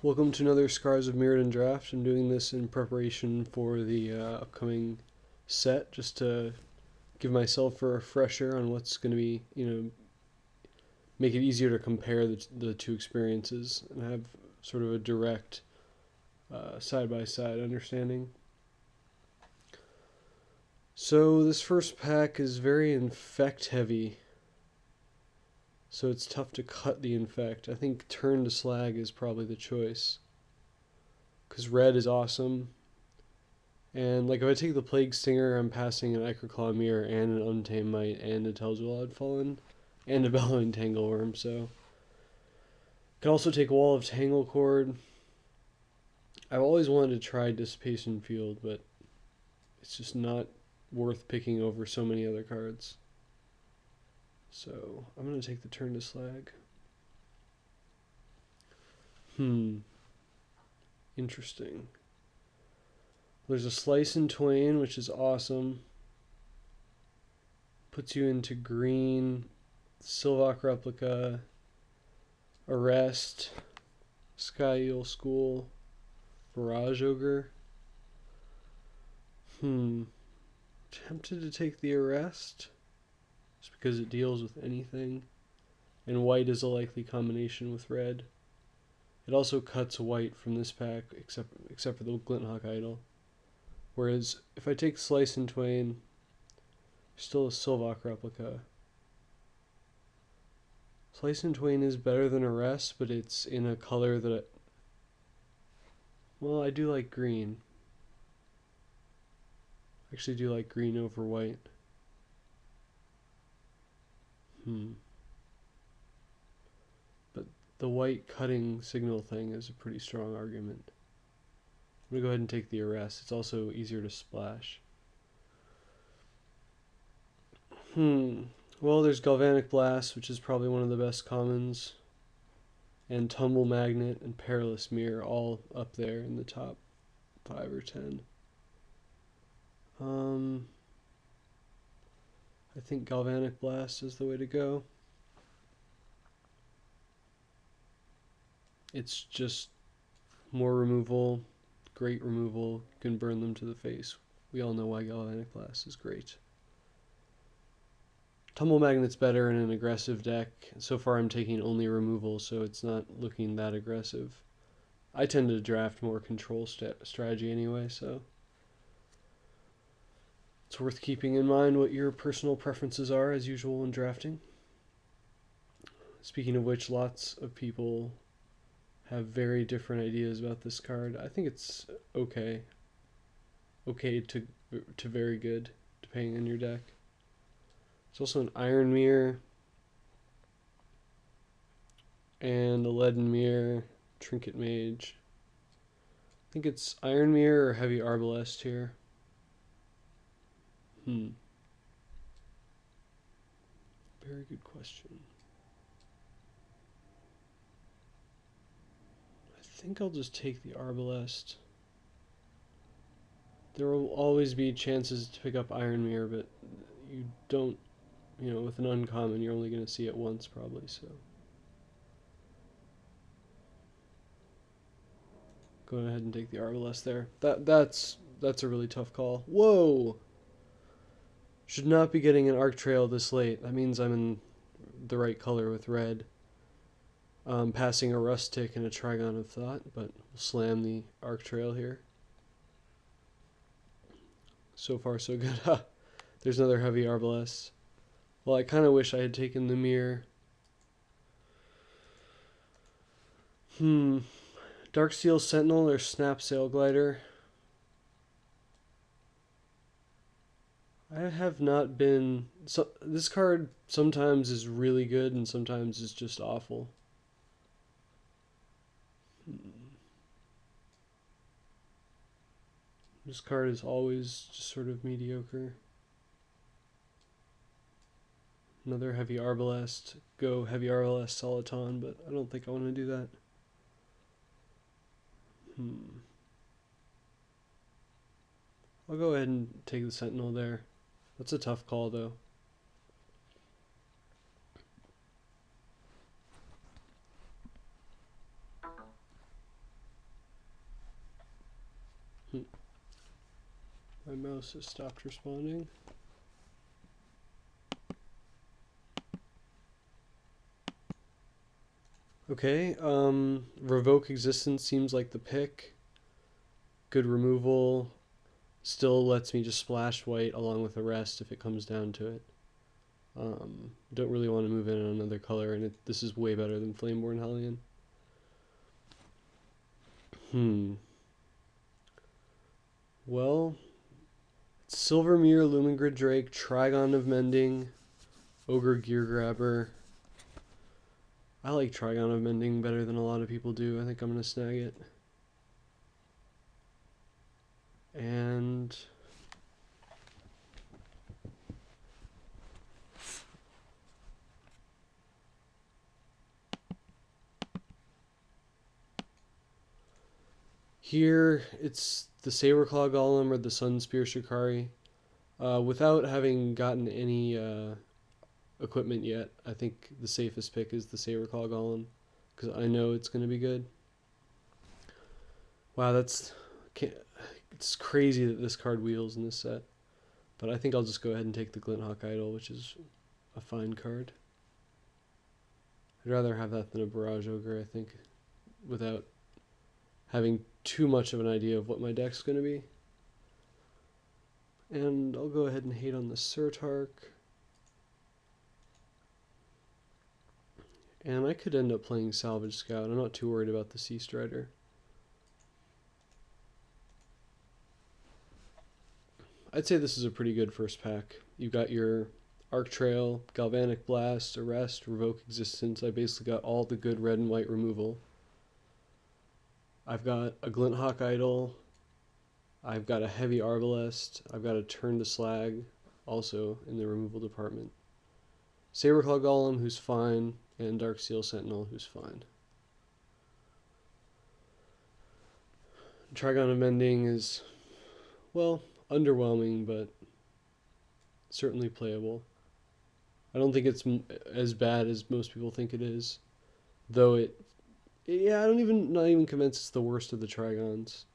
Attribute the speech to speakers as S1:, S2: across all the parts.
S1: Welcome to another Scars of Mirrodin draft. I'm doing this in preparation for the upcoming set, just to give myself a refresher on what's going to be, make it easier to compare the two experiences and have sort of a direct side-by-side understanding. So this first pack is very infect heavy, so it's tough to cut the infect. I think turn to slag is probably the choice, because red is awesome. And like if I take the Plague Stinger, I'm passing an Icroclaw Mirror and an Untamed Mite and a Tel'Zulad Fallen and a Bellowing Tangleworm, so I can also take a Wall of Tanglecord. I've always wanted to try Dissipation Field, but it's just not worth picking over so many other cards. So I'm going to take the turn to slag. Interesting. There's a Slice in Twain, which is awesome. Puts you into green, Sylvok Replica, Arrest, Sky Eel School, Barrage Ogre. Tempted to take the Arrest, just because it deals with anything. And white is a likely combination with red. It also cuts white from this pack, except for the Glint Idol. Whereas if I take Slice in Twain, there's still a Sylvok Replica. Slice in Twain is better than Arrest, but it's in a color that well, I do like green. I actually do like green over white. But the white cutting signal thing is a pretty strong argument. I'm going to go ahead and take the Arrest. It's also easier to splash. Well, there's Galvanic Blast, which is probably one of the best commons, and Tumble Magnet and Perilous Mirror, all up there in the top 5 or 10. I think Galvanic Blast is the way to go. It's just more removal, great removal, you can burn them to the face. We all know why Galvanic Blast is great. Tumble Magnet's better in an aggressive deck. So far I'm taking only removal, so it's not looking that aggressive. I tend to draft more control strategy anyway, so it's worth keeping in mind what your personal preferences are, as usual, when drafting. Speaking of which, lots of people have very different ideas about this card. I think it's okay to very good, depending on your deck. There's also an Iron Mirror and a Leaden Mirror, Trinket Mage. I think it's Iron Mirror or Heavy Arbalest here. Very good question. I think I'll just take the Arbalest. There will always be chances to pick up Iron Mirror, but you don't, with an uncommon, you're only going to see it once probably, so. Go ahead and take the Arbalest there. That's a really tough call. Whoa! Should not be getting an Arc Trail this late. That means I'm in the right color with red. Passing a Rustic and a Trigon of Thought, but we'll slam the Arc Trail here. So far, so good. There's another Heavy Arbalest. Well, I kind of wish I had taken the Mirror. Darksteel Sentinel or Snap Sail Glider. I have not been... this card sometimes is really good and sometimes is just awful. This card is always just sort of mediocre. Another Heavy Arbalest. Go Heavy Arbalest Soliton, but I don't think I want to do that. I'll go ahead and take the Sentinel there. That's a tough call, though. My mouse has stopped responding. Okay, Revoke Existence seems like the pick. Good removal. Still lets me just splash white along with the rest if it comes down to it. Don't really want to move in on another color, and this is way better than Flameborn Hellion. Well, Silvermere, Lumengrid Drake, Trigon of Mending, Ogre Gear Grabber. I like Trigon of Mending better than a lot of people do. I think I'm going to snag it. And here it's the Saberclaw Golem or the Sunspear Shikari. Without having gotten any equipment yet, I think the safest pick is the Saberclaw Golem, because I know it's going to be good. Wow, it's crazy that this card wheels in this set. But I think I'll just go ahead and take the Glint Idol, which is a fine card. I'd rather have that than a Barrage Ogre, I think, without having too much of an idea of what my deck's going to be. And I'll go ahead and hate on the Surtark. And I could end up playing Salvage Scout. I'm not too worried about the Sea Strider. I'd say this is a pretty good first pack. You've got your Arc Trail, Galvanic Blast, Arrest, Revoke Existence. I basically got all the good red and white removal. I've got a Glint Idol. I've got a heavy Arbalest. I've got a Turn to Slag, also in the removal department. Saberclaw Golem, who's fine, and Darksteel Sentinel, who's fine. Trigon of Mending is, well, underwhelming, but certainly playable. I don't think it's as bad as most people think it is, though yeah, not even convinced it's the worst of the Trigons.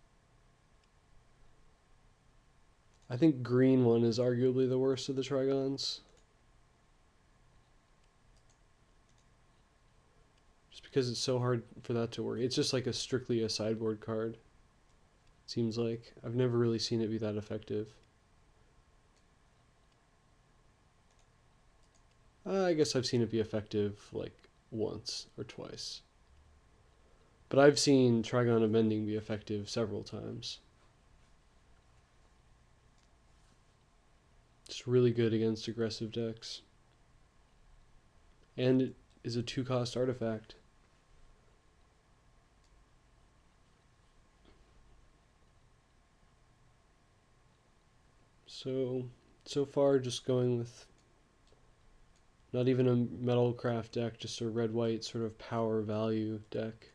S1: I think green one is arguably the worst of the Trigons. Just because it's so hard for that to work. It's just like strictly a sideboard card. Seems like. I've never really seen it be that effective. I guess I've seen it be effective like once or twice. But I've seen Trigon of Mending be effective several times. It's really good against aggressive decks. And it is a 2-cost artifact. So far just going with not even a Metalcraft deck, just a red-white sort of power value deck.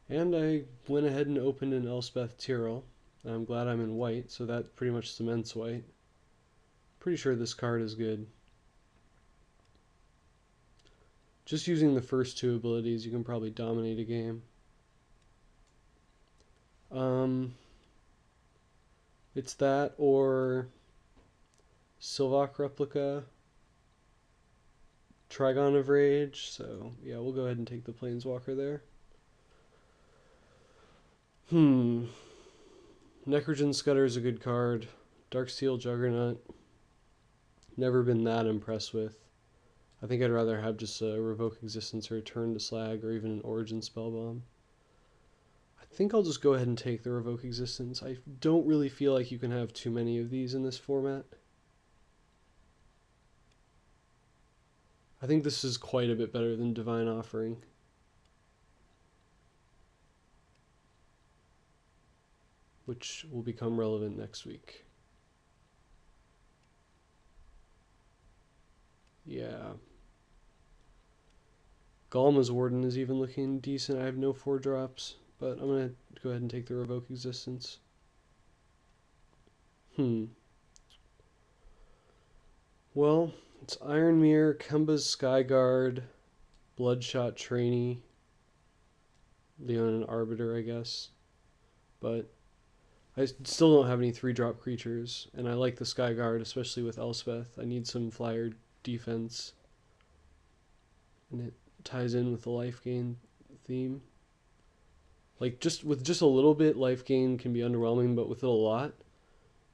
S1: And I went ahead and opened an Elspeth Tirel. I'm glad I'm in white, so that pretty much cements white. Pretty sure this card is good. Just using the first two abilities, you can probably dominate a game. It's that or Sylvok Replica, Trigon of Rage, so yeah, we'll go ahead and take the Planeswalker there. Necrogen Scudder is a good card. Darksteel Juggernaut, never been that impressed with. I think I'd rather have just a Revoke Existence or a Turn to Slag or even an Origin Spellbomb. I think I'll just go ahead and take the Revoke Existence. I don't really feel like you can have too many of these in this format. I think this is quite a bit better than Divine Offering. Which will become relevant next week. Yeah. Galma's Warden is even looking decent. I have no 4-drops, but I'm going to go ahead and take the Revoke Existence. Well, it's Iron Mirror, Kemba's Skyguard, Bloodshot Trainee, Leonin Arbiter, I guess. But I still don't have any 3-drop creatures, and I like the Skyguard, especially with Elspeth. I need some flyer defense, and it ties in with the life gain theme. Like, just a little bit, life gain can be underwhelming, but with it a lot,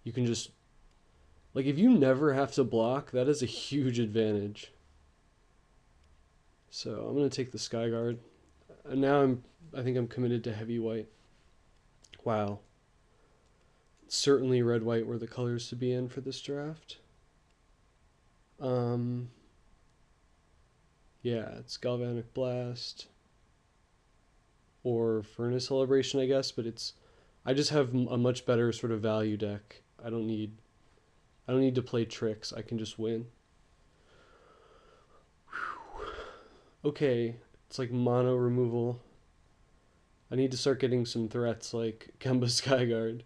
S1: you can just... Like, if you never have to block, that is a huge advantage. So, I'm going to take the Skyguard. And now I think I'm committed to heavy white. Wow. Certainly red-white were the colors to be in for this draft. Yeah, it's Galvanic Blast. Or Furnace Celebration, I guess, but I just have a much better sort of value deck. I don't need to play tricks. I can just win. Whew. Okay, it's like mono removal. I need to start getting some threats like Kemba Skyguard.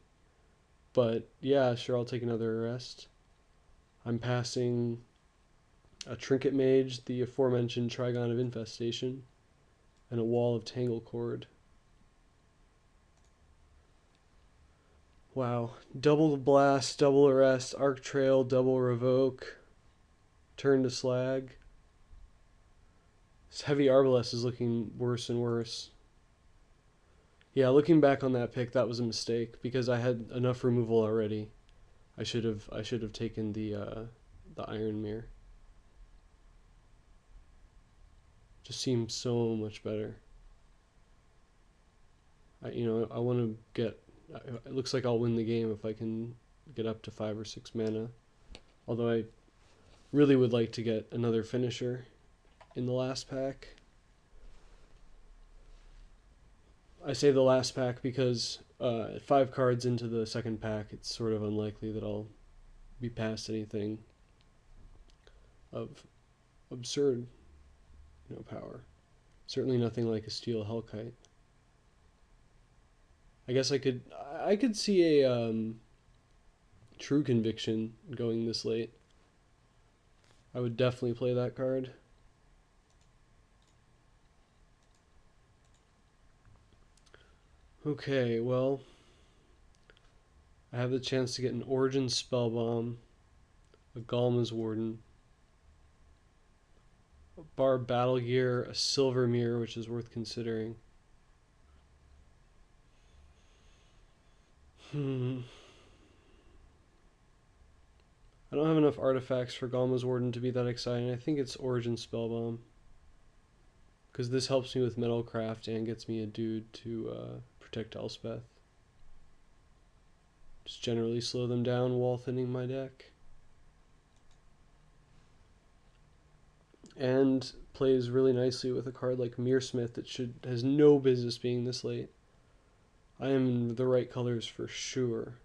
S1: But yeah, sure, I'll take another arrest. I'm passing a Trinket Mage, the aforementioned Trigon of Infestation, and a Wall of Tanglecord. Wow. Double Blast, double Arrest, Arc Trail, double Revoke, turn to Slag. This Heavy Arbalest is looking worse and worse. Yeah, looking back on that pick, that was a mistake because I had enough removal already. I should have taken the Iron Mirror. Just seems so much better. I want to get... It looks like I'll win the game if I can get up to 5 or 6 mana. Although I really would like to get another finisher in the last pack. I say the last pack because 5 cards into the second pack, it's sort of unlikely that I'll be past anything of absurd, power. Certainly nothing like a Steel Hellkite. I guess I could see a True Conviction going this late. I would definitely play that card. Okay, well, I have the chance to get an Origin Spellbomb, a Galma's Warden, a Barb Battle Gear, a Silver Mirror, which is worth considering. I don't have enough artifacts for Galma's Warden to be that exciting. I think it's Origin Spellbomb, because this helps me with Metalcraft and gets me a dude to protect Elspeth. Just generally slow them down while thinning my deck. And plays really nicely with a card like Mirrorsmith that has no business being this late. I am in the right colors for sure.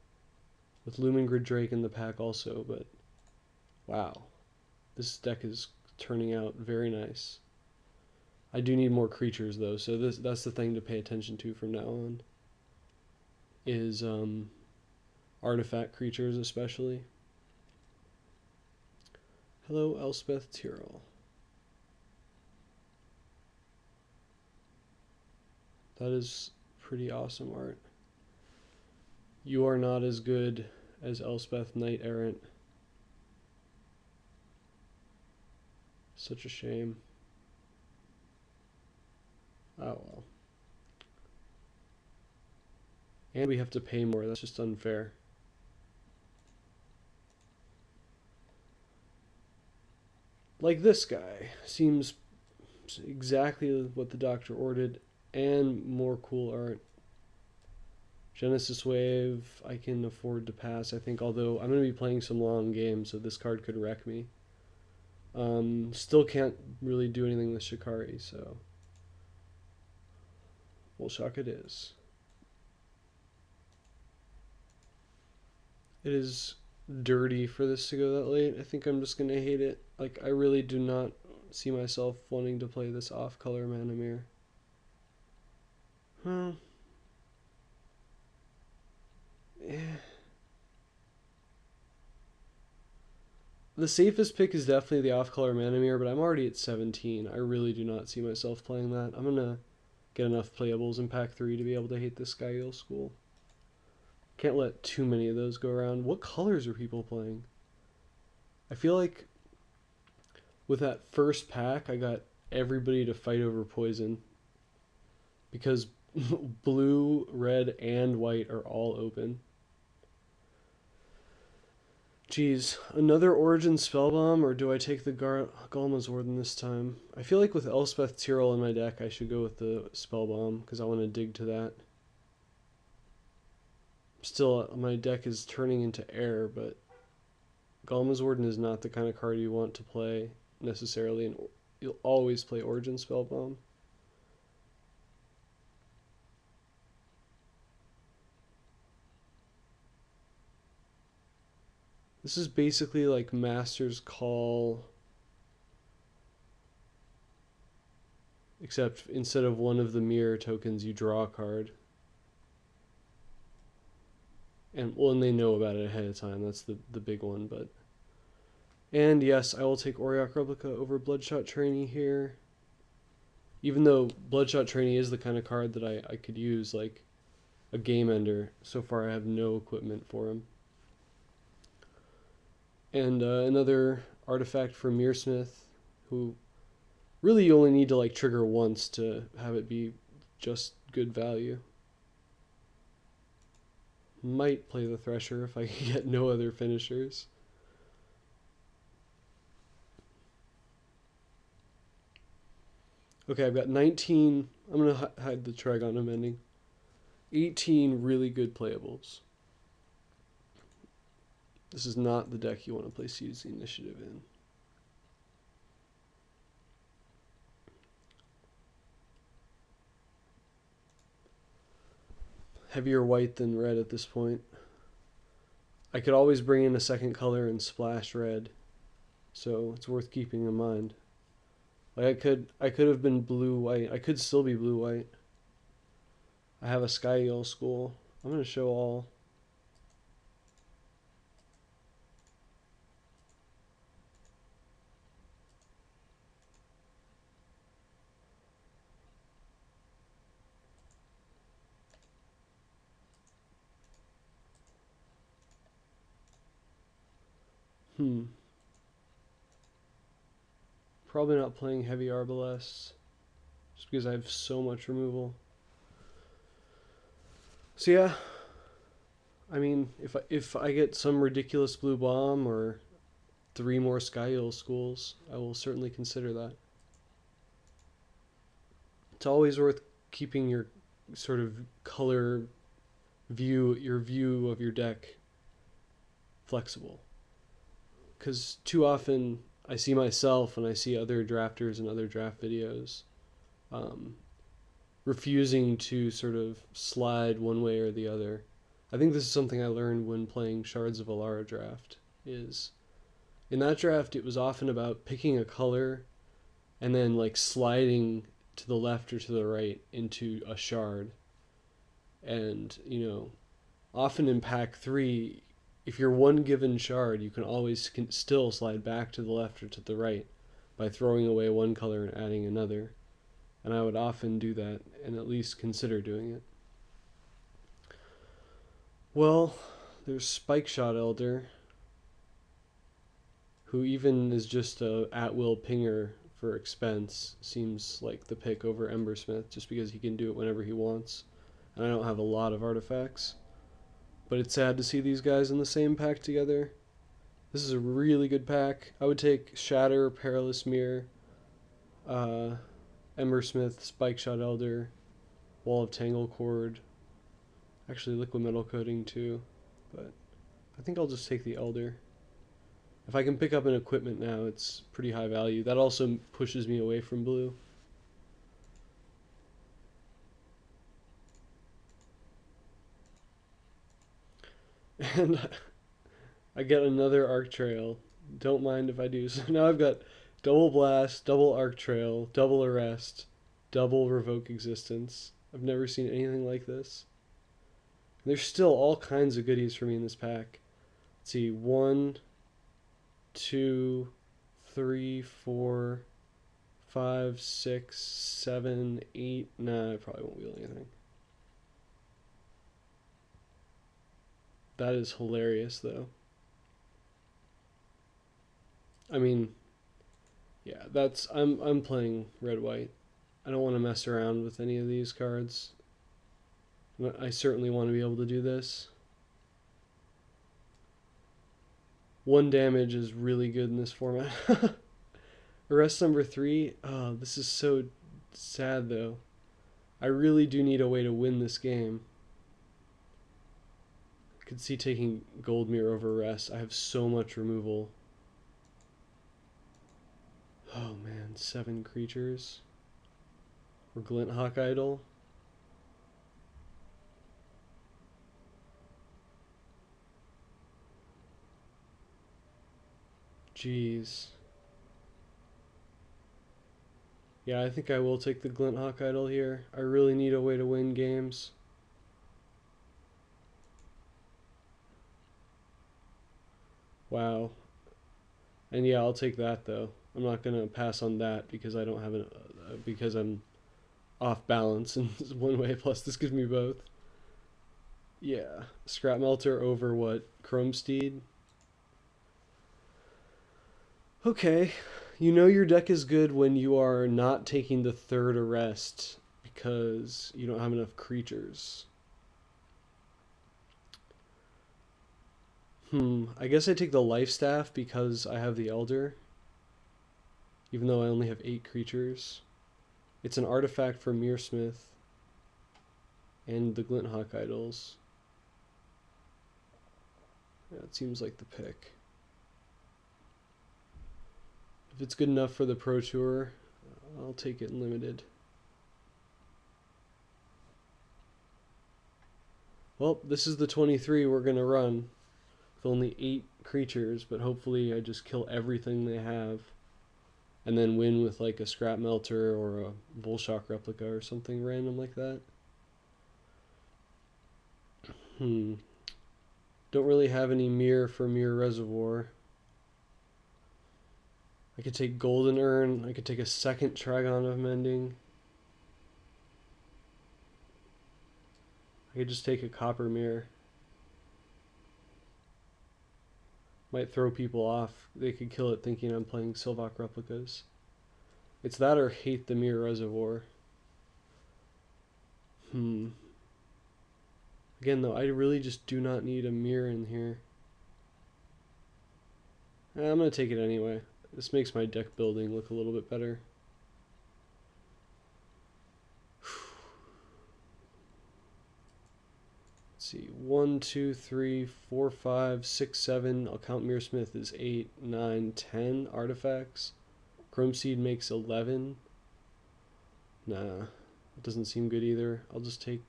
S1: With Lumengrid Drake in the pack also, but wow. This deck is turning out very nice. I do need more creatures though, so that's the thing to pay attention to from now on. Is artifact creatures especially. Hello, Elspeth Tirel. That is pretty awesome art. You are not as good as Elspeth Knight Errant. Such a shame. Oh well. And we have to pay more, that's just unfair. Like this guy. Seems exactly what the doctor ordered, and more cool art. Genesis Wave, I can afford to pass, I think, although I'm going to be playing some long games, so this card could wreck me. Still can't really do anything with Shikari, so Vulshok it is. It is dirty for this to go that late. I think I'm just going to hate it. Like, I really do not see myself wanting to play this off-color Mana Mirror. Well, yeah. The safest pick is definitely the off-color mana mirror, but I'm already at 17. I really do not see myself playing that. I'm gonna get enough playables in pack 3 to be able to hate this Sky Eel School. Can't let too many of those go around. What colors are people playing? I feel like with that first pack, I got everybody to fight over poison. Because blue, red, and white are all open. Geez, another Origin Spellbomb, or do I take the Galma's Warden this time? I feel like with Elspeth Tirel in my deck, I should go with the Spellbomb, because I want to dig to that. Still, my deck is turning into air, but Galma's Warden is not the kind of card you want to play necessarily, and you'll always play Origin Spellbomb. This is basically like Master's Call, except instead of one of the mirror tokens, you draw a card. And they know about it ahead of time. That's the big one. But and yes, I will take Auriok Replica over Bloodshot Trainee here. Even though Bloodshot Trainee is the kind of card that I could use like a game ender. So far, I have no equipment for him. And another artifact for Mearsmith, who really you only need to like trigger once to have it be just good value. Might play the Thresher if I can get no other finishers. Okay, I've got 19. I'm going to hide the Trigon Amending. 18 really good playables. This is not the deck you want to play Seize the Initiative in. Heavier white than red at this point. I could always bring in a second color and splash red, so it's worth keeping in mind. Like I could have been blue-white. I could still be blue-white. I have a Sky Eel School. I'm going to show all. Probably not playing heavy Arbalest, just because I have so much removal. So yeah, I mean, if I get some ridiculous blue bomb or 3 more Sky Eel Schools, I will certainly consider that. It's always worth keeping your sort of color view, your view of your deck flexible. Because too often I see myself and I see other drafters and other draft videos refusing to sort of slide one way or the other. I think this is something I learned when playing Shards of Alara draft. Is in that draft it was often about picking a color and then like sliding to the left or to the right into a shard. And often in pack 3, if you're one given shard, you can always still slide back to the left or to the right by throwing away one color and adding another. And I would often do that and at least consider doing it. Well, there's Spikeshot Elder, who even is just a at-will pinger for expense, seems like the pick over Embersmith, just because he can do it whenever he wants. And I don't have a lot of artifacts. But it's sad to see these guys in the same pack together. This is a really good pack. I would take Shatter, Perilous Mirror, Embersmith, Spikeshot Elder, Wall of Tanglecord, actually Liquid Metal Coating too, but I think I'll just take the Elder. If I can pick up an equipment now, it's pretty high value. That also pushes me away from blue. And I get another Arc Trail. Don't mind if I do. So now I've got double Blast, double Arc Trail, double Arrest, double Revoke Existence. I've never seen anything like this. And there's still all kinds of goodies for me in this pack. Let's see, 1, 2, 3, 4, 5, 6, 7, 8. Nah, I probably won't wheel anything. That is hilarious, though. I mean, yeah, that's I'm playing red white. I don't want to mess around with any of these cards. I certainly want to be able to do this. 1 damage is really good in this format. Arrest number 3. Oh, this is so sad though. I really do need a way to win this game. I could see taking Gold Mirror over Arrest. I have so much removal. Oh man, 7 creatures. Or Glint Hawk Idol. Jeez. Yeah, I think I will take the Glint Hawk Idol here. I really need a way to win games. Wow. And yeah, I'll take that though. I'm not gonna pass on that because I don't have because I'm off balance in one way. Plus, this gives me both. Yeah, Scrap Melter over what? Chrome Steed. Okay, you know your deck is good when you are not taking the 3rd Arrest because you don't have enough creatures. I guess I take the Life Staff because I have the Elder, even though I only have 8 creatures. It's an artifact for Mearsmith and the Glint Hawk Idols. Yeah, it seems like the pick. If it's good enough for the Pro Tour, I'll take it limited. Well, this is the 23 we're going to run with only 8 creatures, but hopefully I just kill everything they have and then win with like a Scrap Melter or a Vulshok replica or something random like that. Don't really have any mirror for Mirror Reservoir. I could take Golden Urn. I could take a 2nd Trigon of Mending. I could just take a Copper Mirror. Might throw people off. They could kill it thinking I'm playing Sylvok Replicas. It's that or hate the Mirror Reservoir. Again, though, I really just do not need a mirror in here. I'm going to take it anyway. This makes my deck building look a little bit better. Let's see. 1, 2, 3, 4, 5, 6, 7. I'll count Mearsmith as 8, 9, 10 artifacts. Chrome Seed makes 11. Nah, it doesn't seem good either. I'll just take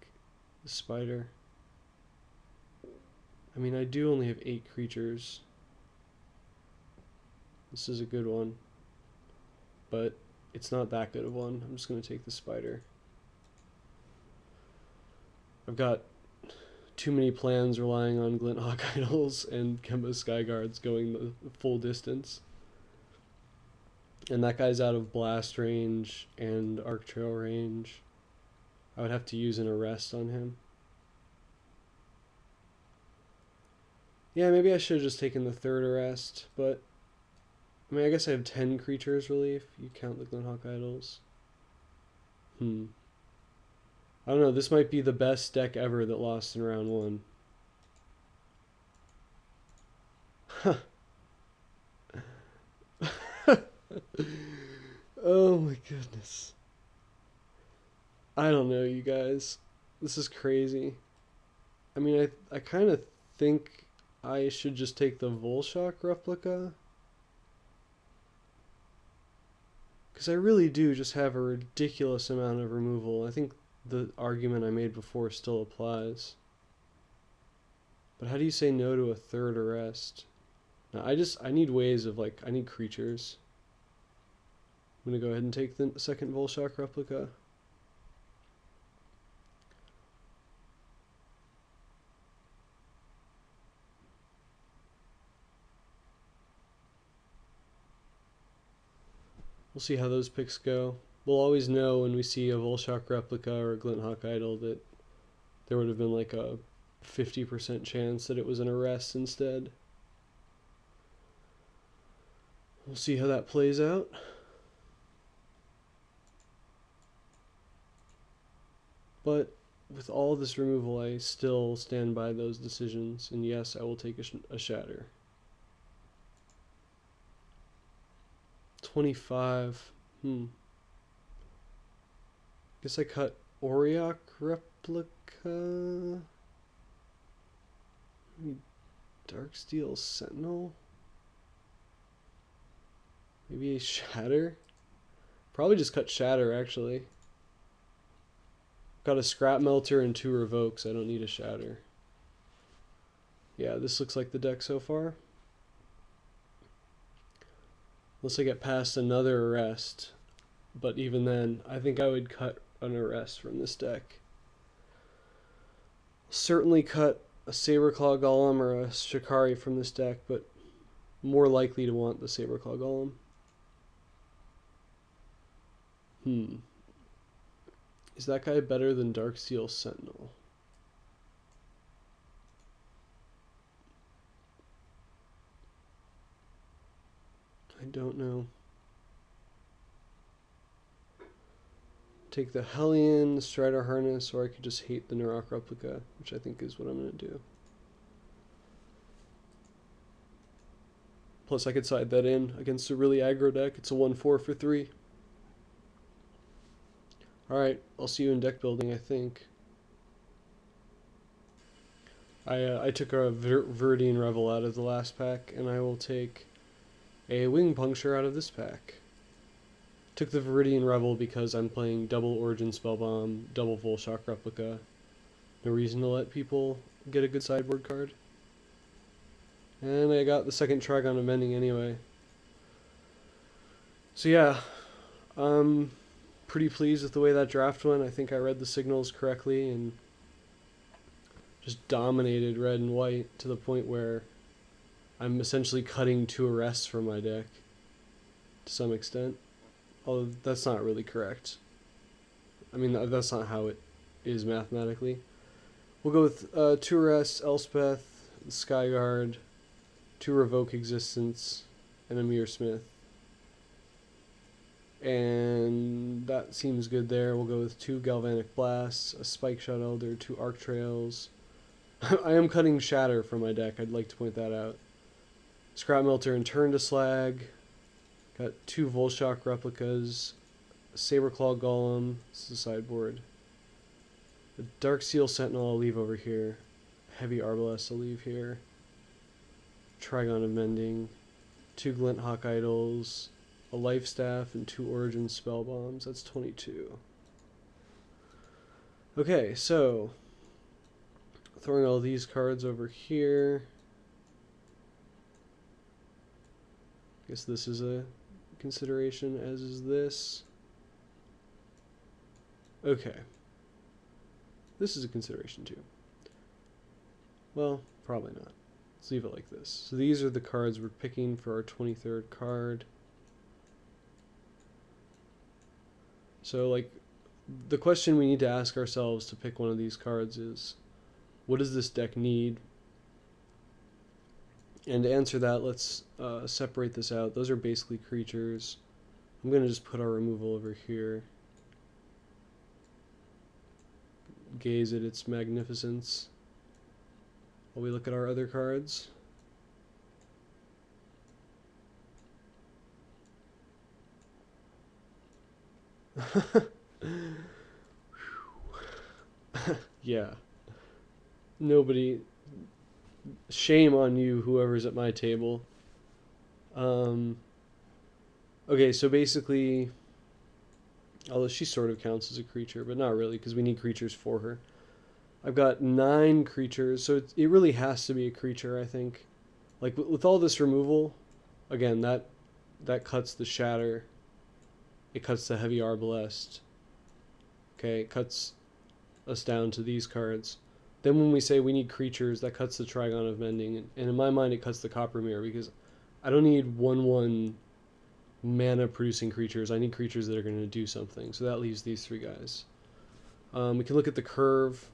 S1: the Spider. I mean, I do only have 8 creatures. This is a good one, but it's not that good of one. I'm just going to take the Spider. I've got too many plans relying on Glint Hawk Idols and Kemba Skyguards going the full distance. And that guy's out of blast range and arc trail range. I would have to use an arrest on him. Yeah, maybe I should have just taken the 3rd arrest, but I mean, I guess I have 10 creatures relief. You count the Glint Hawk Idols. I don't know, this might be the best deck ever that lost in round 1. Oh my goodness. I don't know, you guys. This is crazy. I mean, I kind of think I should just take the Vulshok replica. Because I really do just have a ridiculous amount of removal. I think the argument I made before still applies. But how do you say no to a 3rd arrest? Now, I need ways of, like, I need creatures. I'm going to go ahead and take the 2nd Vulshok replica. We'll see how those picks go. We'll always know when we see a Vulshok replica or a Glint Idol that there would have been like a 50% chance that it was an arrest instead. We'll see how that plays out. But with all this removal, I still stand by those decisions, and yes, I will take a shatter. 25. Guess I cut Auriok Replica. Maybe Darksteel Sentinel. Maybe a shatter. Probably just cut shatter actually. Got a scrap melter and 2 revokes. I don't need a shatter. Yeah, this looks like the deck so far. Unless I get past another arrest. But even then, I think I would cut an arrest from this deck. Certainly cut a Saberclaw Golem or a Shikari from this deck, but more likely to want the Saberclaw Golem. Is that guy better than Darksteel Sentinel? I don't know. Take the Hellion, the Strider Harness, or I could just hate the Narok Replica, which I think is what I'm going to do. Plus I could side that in against a really aggro deck. It's a 1-4 for 3. Alright, I'll see you in deck building, I think. I took a Viridian Revel out of the last pack, and I will take a Wing Puncture out of this pack. Took the Viridian Revel because I'm playing double Origin Spellbomb, double Vulshok Replica. No reason to let people get a good sideboard card. And I got the second Trigon of Mending anyway. So yeah, I'm pretty pleased with the way that draft went. I think I read the signals correctly and just dominated red and white to the point where I'm essentially cutting 2 arrests from my deck to some extent. Although that's not really correct. I mean, that's not how it is mathematically. We'll go with 2 arrests, Elspeth, Skyguard, 2 Revoke Existence, and a Mirror Smith. And that seems good there. We'll go with 2 Galvanic Blasts, a Spike Shot Elder, 2 Arc Trails. I am cutting Shatter from my deck, I'd like to point that out. Scrap Melter and Turn to Slag. Got 2 Vulshok Replicas, a Saberclaw Golem, this is the sideboard. The Darksteel Sentinel I'll leave over here. Heavy Arbalest I'll leave here. Trigon of Mending, 2 Glint Idols, a Life Staff, and 2 Origin Spellbombs. That's 22. Okay, so throwing all these cards over here. Guess this is a consideration, as is this. Okay. This is a consideration too. Well, probably not. Let's leave it like this. So these are the cards we're picking for our 23rd card. So, like, the question we need to ask ourselves to pick one of these cards is, what does this deck need? And to answer that, let's separate this out. Those are basically creatures. I'm going to just put our removal over here. Gaze at its magnificence while we look at our other cards. Yeah. Nobody... Shame on you, whoever's at my table. Okay, so basically... Although she sort of counts as a creature, but not really, because we need creatures for her. I've got 9 creatures, so it really has to be a creature, I think. Like, with all this removal, again, that cuts the Shatter. It cuts the Heavy Arbalest. Okay, it cuts us down to these cards. Then when we say we need creatures, that cuts the Trigon of Mending. And in my mind, it cuts the Copper Mirror, because I don't need 1/1 mana producing creatures. I need creatures that are going to do something. So that leaves these three guys. We can look at the curve.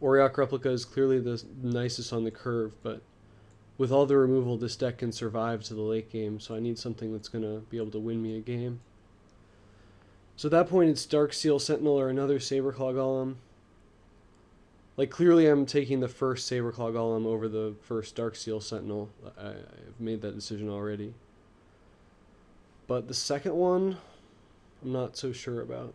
S1: Auriok Replica is clearly the nicest on the curve, but with all the removal, this deck can survive to the late game, so I need something that's going to be able to win me a game. So at that point, it's Darksteel Sentinel or another Saberclaw Golem. Like, clearly I'm taking the first Saberclaw Golem over the first Darksteel Sentinel. I've made that decision already. But the second one, I'm not so sure about.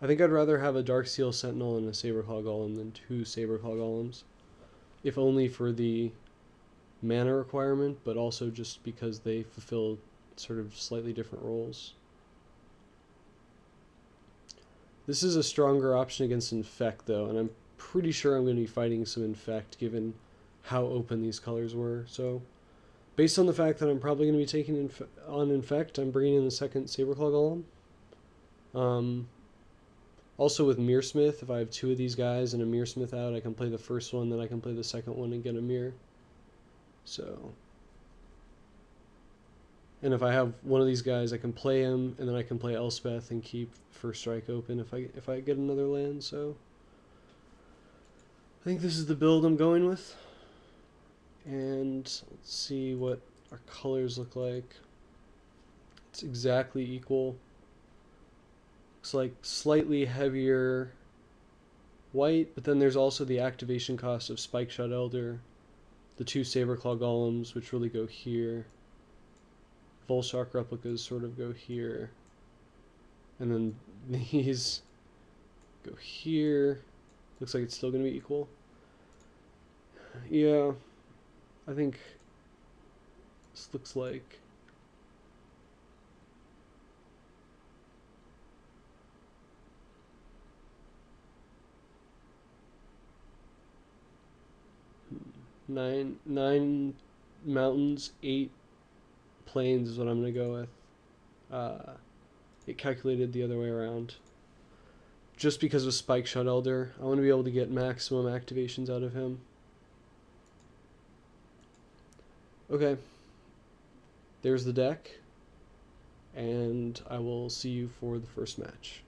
S1: I think I'd rather have a Darksteel Sentinel and a Saberclaw Golem than two Saberclaw Golems. If only for the mana requirement, but also just because they fulfill sort of slightly different roles. This is a stronger option against Infect, though, and I'm pretty sure I'm going to be fighting some Infect given how open these colors were. So, based on the fact that I'm probably going to be taking on Infect, I'm bringing in the second Saberclaw Golem. Also with Mirrorsmith, if I have two of these guys and a Mirrorsmith out, I can play the first one, then I can play the second one and get a Mirror. So, and if I have one of these guys, I can play him, and then I can play Elspeth and keep First Strike open if I get another land. So, I think this is the build I'm going with. And let's see what our colors look like. It's exactly equal. Looks like slightly heavier white, but then there's also the activation cost of Spikeshot Elder, the two Saberclaw Golems, which really go here. Vulshok Replicas sort of go here. And then these go here. Looks like it's still going to be equal. Yeah, I think this looks like... Nine mountains, 8 plains is what I'm going to go with. It calculated the other way around. Just because of Spikeshot Elder, I want to be able to get maximum activations out of him. Okay. There's the deck. And I will see you for the first match.